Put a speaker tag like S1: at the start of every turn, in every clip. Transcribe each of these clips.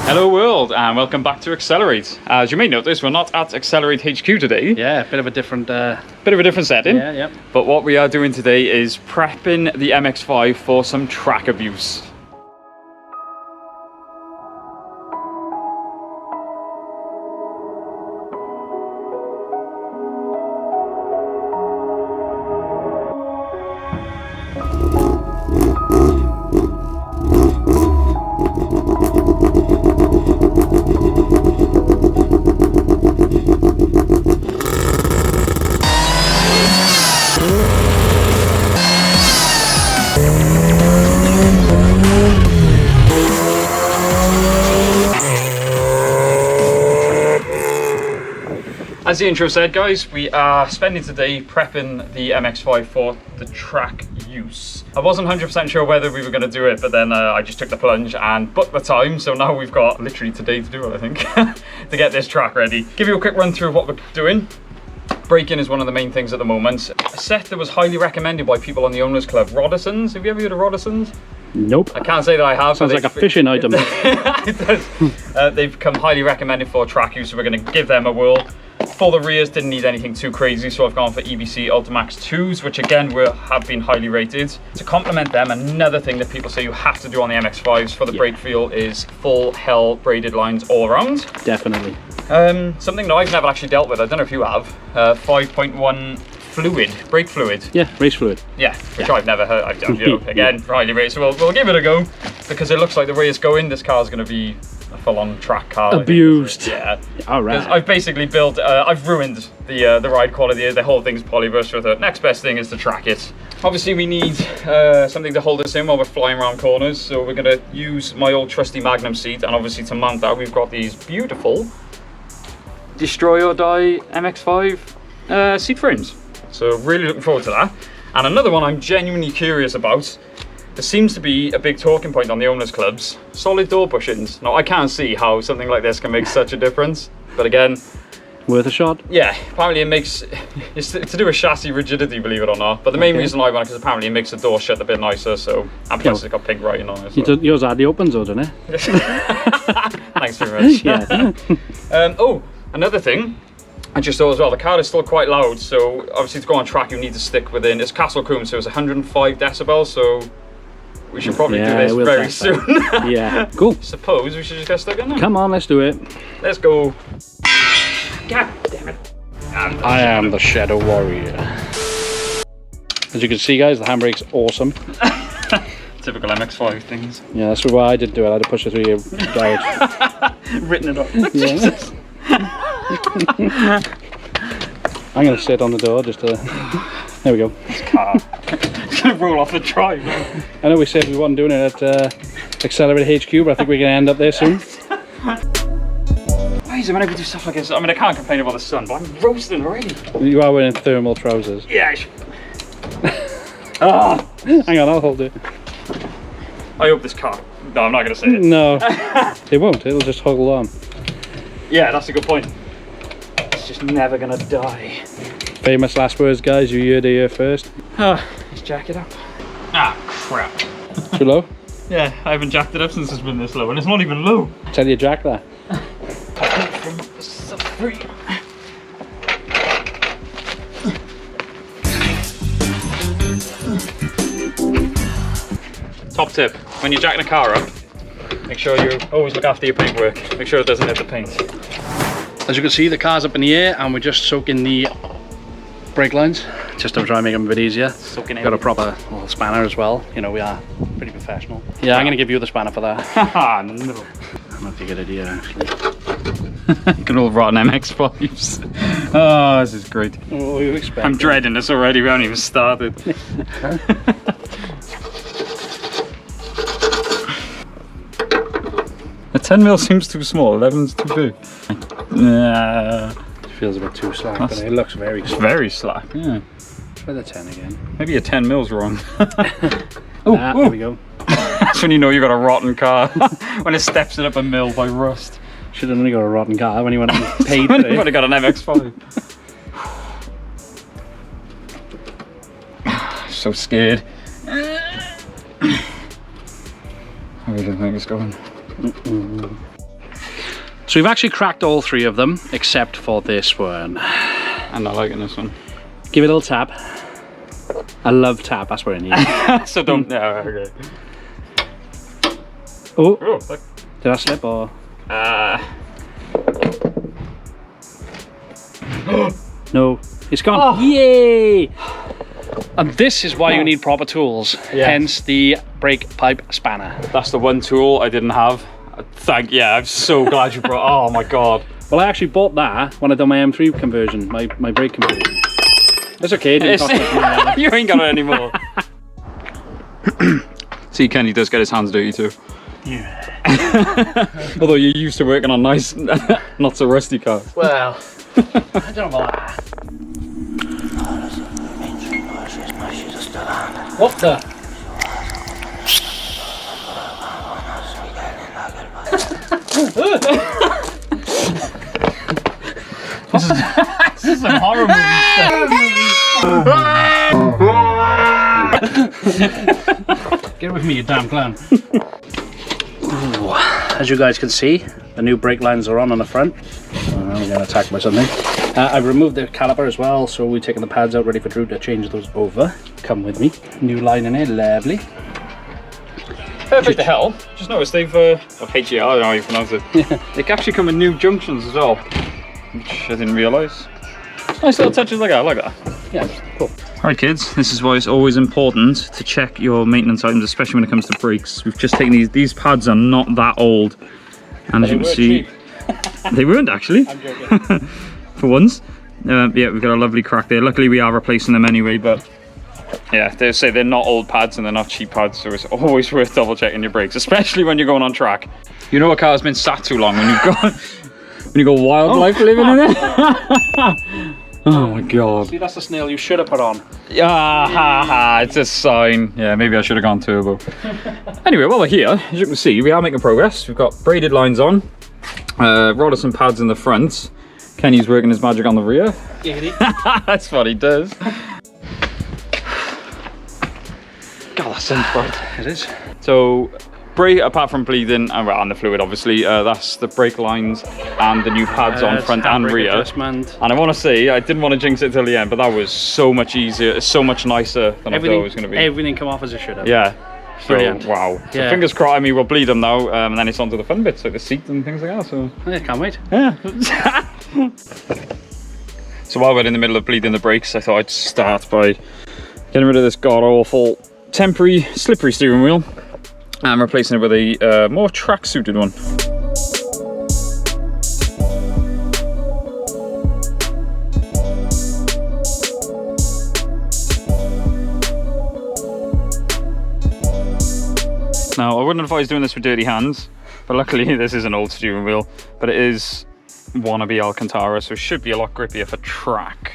S1: Hello world and welcome back to Accelerate. As you may notice, we're not at Accelerate HQ today.
S2: Yeah, bit of a different
S1: setting.
S2: Yeah, yep.
S1: But what we are doing today is prepping the MX5 for some track abuse. As the intro said, guys, we are spending today prepping the MX5 for the track use. I wasn't 100% sure whether we were going to do it, but then I just took the plunge and booked the time, so now we've got literally today to do it, I think, to get this track ready. Give you a quick run through of what we're doing. Braking is one of the main things at the moment. A set that was highly recommended by people on the Owners Club, Roddisons. Have you ever heard of Roddisons?
S2: Nope.
S1: I can't say that I have.
S2: Sounds like a fishing item.
S1: It does. They've become highly recommended for track use, so we're going to give them a whirl. For the rears, didn't need anything too crazy, so I've gone for EBC Ultimax 2s, which again have been highly rated. To complement them, another thing that people say you have to do on the MX5s for the brake feel is full HEL braided lines all around.
S2: Definitely.
S1: Something that I've never actually dealt with, I don't know if you have, 5.1 fluid, brake fluid.
S2: Yeah, race fluid.
S1: Yeah, which I've never heard. I've done, you know, again, highly rated, so we'll give it a go, because it looks like the way it's going, this car's going to be a full-on track car.
S2: Abused.
S1: Yeah.
S2: All right.
S1: I've basically built, I've ruined the ride quality. The whole thing's polyburst with it. Next best thing is to track it. Obviously, we need something to hold us in while we're flying around corners. So we're going to use my old trusty Magnum seat, and obviously to mount that, we've got these beautiful Destroy or Die MX5 seat frames. So really looking forward to that. And another one I'm genuinely curious about. There seems to be a big talking point on the owners clubs, solid door bushings. Now I can't see how something like this can make such a difference, but again,
S2: worth a shot.
S1: Yeah, apparently it makes, it's to do with chassis rigidity, believe it or not, but the main reason I want it is apparently it makes the door shut a bit nicer, so, and plus it's got pink writing on it. So.
S2: Yours hardly opens though, doesn't it?
S1: Thanks very much.
S2: Yeah.
S1: Oh, another thing, I just thought as well, the car is still quite loud, so obviously to go on track you need to stick within, it's Castle Combe, so it's 105 decibels, so we should probably do this very soon.
S2: Yeah, cool.
S1: Suppose we should just get stuck in there.
S2: Come on, let's do it.
S1: Let's go. God damn it.
S2: I am the Shadow Warrior. As you can see, guys, the handbrake's awesome.
S1: Typical MX5 things.
S2: Yeah, that's why I didn't do it. I had to push it through your garage.
S1: Written it up.
S2: Yeah. I'm going to sit on the door just to... There we go.
S1: This car. It's going to roll off the drive.
S2: I know we said we weren't doing it at Accelerate HQ, but I think we're going to end up there soon.
S1: Why is it whenever we do stuff like this? I mean, I can't complain about the sun, but I'm roasting already.
S2: You are wearing thermal trousers.
S1: Yeah. Oh.
S2: Hang on, I'll hold it.
S1: I hope this car... No, I'm not going to say it.
S2: No, it won't. It'll just hold on.
S1: Yeah, that's a good point. It's just never going to die.
S2: Famous last words, guys. You heard it here first.
S1: Let's jack it up. Ah, crap.
S2: Too low?
S1: Yeah, I haven't jacked it up since it's been this low, and it's not even low.
S2: Tell you jack that. Top tip, when you're jacking a car up, make sure you always look after your paintwork. Make sure it doesn't hit the paint. As you can see, the car's up in the air and we're just soaking the brake lines just to try and make them a bit easier. Got a proper little spanner as well. You know, we are pretty professional. Yeah, I'm going to give you the spanner for that.
S1: Haha, no.
S2: I don't know if you get it here actually.
S1: Good old rotten MX5s. Oh, this is great.
S2: What were you expecting?
S1: I'm dreading this already, we haven't even started. The 10mm seems too small, 11's too big.
S2: It feels a bit too slack, but it looks very slack.
S1: It's very slack, yeah.
S2: Try the 10 again.
S1: Maybe a 10mm wrong.
S2: There we go.
S1: That's when you know you've got a rotten car. When it steps it up a mil by rust.
S2: Should have only got a rotten car when he went and paid for it.
S1: When I got an MX5. So scared. I really don't think it's going.
S2: So we've actually cracked all 3 of them, except for this one.
S1: I'm not liking this one.
S2: Give it a little tap. I love tap, that's what I need.
S1: So don't, yeah, okay.
S2: Oh,
S1: Oh, look.
S2: did I slip or? No, it's gone.
S1: Oh.
S2: Yay! And this is why you need proper tools, hence the brake pipe spanner.
S1: That's the one tool I didn't have. I'm so glad you brought. Oh my god.
S2: Well, I actually bought that when I done my M3 conversion, my brake conversion. That's okay, it didn't cost much money.
S1: You ain't got it anymore. See, Kenny does get his hands dirty too.
S2: Yeah.
S1: Although you're used to working on nice, not so rusty cars.
S2: Well, I don't know about that. What the? This is some horror movie stuff. Get with me, you damn clown. Ooh, as you guys can see, the new brake lines are on the front. I'm getting attacked by something. I've removed the caliper as well, so we're taking the pads out ready for Drew to change those over. Come with me. New line in here, lovely.
S1: Perfect to hell. Just noticed they've, HEL, I don't know how you pronounce it. They actually come in new junctions as well, which I didn't realise. Nice little touches like that, I like that.
S2: Yeah, cool.
S1: Alright kids, this is why it's always important to check your maintenance items, especially when it comes to brakes. We've just taken these pads are not that old. And as you can see, they weren't actually.
S2: I'm joking.
S1: For once. Yeah, we've got a lovely crack there. Luckily we are replacing them anyway, but yeah, they say they're not old pads and they're not cheap pads, so it's always worth double checking your brakes, especially when you're going on track. You know a car's been sat too long when you've got when you got wildlife living in it. Oh my god.
S2: See, that's the snail you should have put on.
S1: Ah, ha, ha, it's a sign. Yeah, maybe I should have gone turbo. Anyway, while we're here, as you can see, we are making progress. We've got braided lines on, Roddison pads in the front. Kenny's working his magic on the rear. That's what he does. God, that sounds bright.
S2: It is.
S1: So, brake, apart from bleeding and the fluid, obviously, that's the brake lines and the new pads on front and rear.
S2: Adjustment.
S1: And I want to say, I didn't want to jinx it till the end, but that was so much easier, so much nicer than I thought it was going to be.
S2: Everything come off as it should have.
S1: Yeah. So,
S2: Brilliant.
S1: wow. So
S2: Yeah.
S1: fingers crossed, I mean, we'll bleed them now, and then it's onto the fun bits, like the seat and things like that. So,
S2: I can't wait.
S1: yeah. So while we're in the middle of bleeding the brakes, I thought I'd start by getting rid of this god-awful temporary slippery steering wheel and replacing it with a more track-suited one. Now, I wouldn't advise doing this with dirty hands, but luckily this is an old steering wheel, but it is wannabe Alcantara, so it should be a lot grippier for track.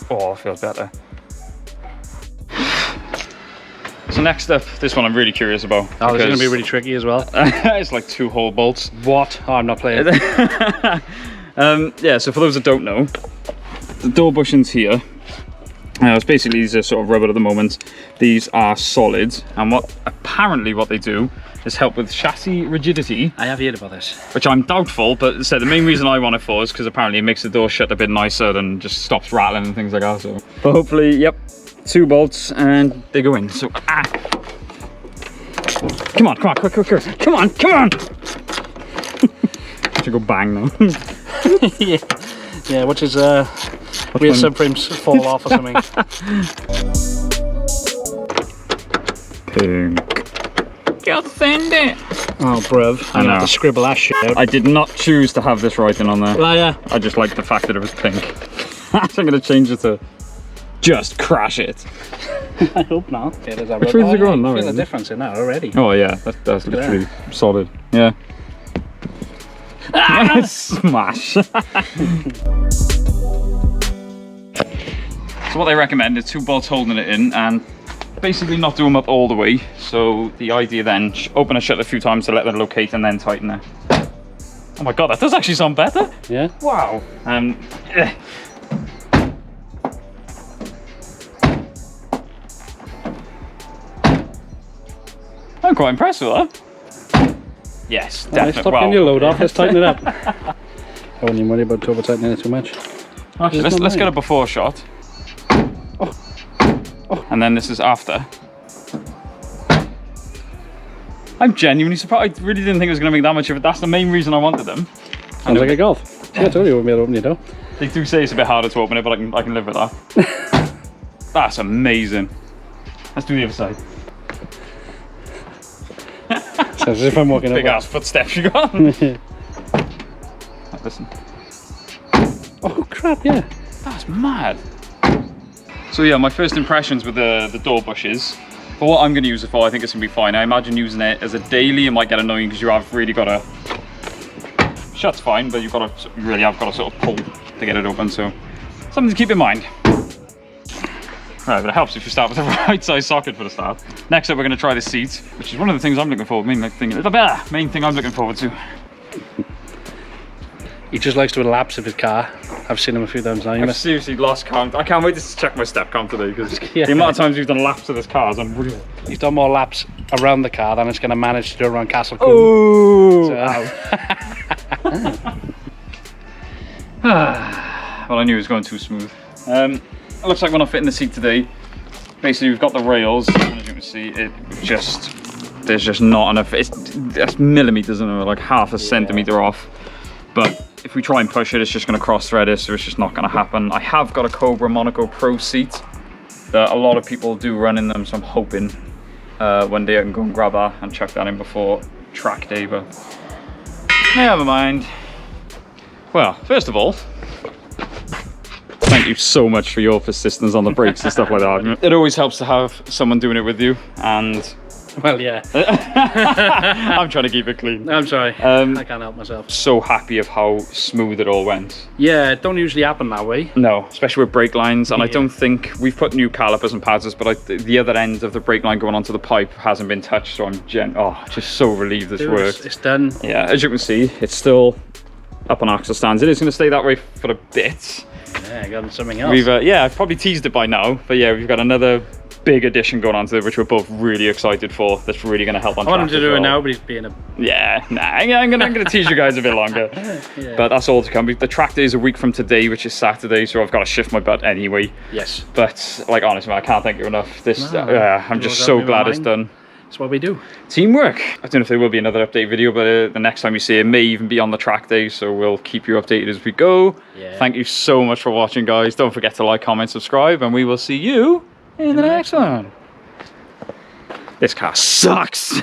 S1: Oh, it feels better. So next up, this one I'm really curious about.
S2: Oh, this is going to be really tricky as well.
S1: It's like 2 hole bolts.
S2: What? Oh, I'm not playing.
S1: Yeah, so for those that don't know, the door bushings here, it's basically these are sort of rubber at the moment. These are solid, and what they do is help with chassis rigidity.
S2: I have heard about this.
S1: Which I'm doubtful, but so the main reason I want it for is because apparently it makes the door shut a bit nicer than just stops rattling and things like that. So, but hopefully, yep, 2 bolts and they go in. So, come on, quick, come on. Should go bang now.
S2: yeah, which is rear subframes fall off or something.
S1: Pink. You'll send it.
S2: Oh, bruv. I'm gonna have to scribble that shit out.
S1: I did not choose to have this writing on there.
S2: Well, yeah.
S1: I just liked the fact that it was pink. I'm gonna change it to just crash it.
S2: I hope not. Yeah, there's that
S1: Which way is it going?
S2: I feel the difference in that already.
S1: Oh yeah, that's literally solid. Yeah. Smash. So what they recommend is 2 bolts holding it in and basically not do them up all the way. So the idea then, open and shut a few times to let them locate and then tighten it. Oh my god, that does actually sound better.
S2: Yeah.
S1: Wow. I'm quite impressed with that. Yes, definitely.
S2: Stop getting your load off, let's tighten it up. I wouldn't even worry about turbo tightening it too much.
S1: Actually, let's get a before shot. And then this is after. I'm genuinely surprised. I really didn't think it was going to make that much of it. That's the main reason I wanted them.
S2: Sounds like a Golf. See, I told you we wouldn't be able to open it, though.
S1: They do say it's a bit harder to open it, but I can live with that. That's amazing. Let's do the other side.
S2: Sounds as if I'm walking
S1: Big
S2: over.
S1: ass footsteps you got. Listen.
S2: Oh crap, yeah.
S1: That's mad. So yeah, my first impressions with the door bushes. For what I'm going to use it for, I think it's going to be fine. I imagine using it as a daily, it might get annoying because you have really got to... Shut's fine, but you really have got to sort of pull to get it open, so something to keep in mind. Right, but it helps if you start with the right size socket for the start. Next up, we're going to try the seat, which is one of the things I'm looking forward to. Main thing I'm looking forward to.
S2: He just likes to elapse of his car. I've seen him a few times now.
S1: I've seriously lost count. I can't wait to check my step count today because
S2: Yeah.
S1: the amount of times we've done laps of this car is unreal.
S2: He's done more laps around the car than it's going to manage to do around Castle Cool.
S1: Oh!
S2: So,
S1: Well, I knew it was going too smooth. It looks like we're not fitting the seat today. Basically, we've got the rails, and as you can see, there's just not enough. It's millimeters, isn't it? Like half a centimeter off. But if we try and push it, it's just going to cross-thread it, so it's just not going to happen. I have got a Cobra Monaco Pro seat that a lot of people do run in them, so I'm hoping one day I can go and grab that and chuck that in before track day, but never mind. Well, first of all, thank you so much for your persistence on the brakes and stuff like that. It always helps to have someone doing it with you, and
S2: well, yeah.
S1: I'm trying to keep it clean.
S2: I'm sorry. I can't help myself.
S1: So happy of how smooth it all went.
S2: Yeah, it don't usually happen that way.
S1: No, especially with brake lines, and
S2: Yeah.
S1: I don't think we've put new calipers and pads, but the other end of the brake line going onto the pipe hasn't been touched, so I'm just so relieved this worked.
S2: It's done.
S1: Yeah, as you can see, it's still up on axle stands. It is going to stay that way for a bit.
S2: Yeah, I got something else.
S1: We've I've probably teased it by now, but yeah, we've got another big addition going on to it, which we're both really excited for. That's really going to help on
S2: I want him
S1: track
S2: to
S1: as
S2: do it
S1: well.
S2: now, but he's being a...
S1: Yeah, nah, I'm gonna tease you guys a bit longer.
S2: Yeah.
S1: But that's all to come. The track day is a week from today, which is Saturday, so I've got to shift my butt anyway.
S2: Yes.
S1: But like, honestly, man, I can't thank you enough. This,
S2: No,
S1: I'm just so glad it's done.
S2: That's what we do.
S1: Teamwork. I don't know if there will be another update video, but the next time you see it may even be on the track day, so we'll keep you updated as we go.
S2: Yeah.
S1: Thank you so much for watching, guys. Don't forget to like, comment, subscribe, and we will see you in the next one. This car sucks.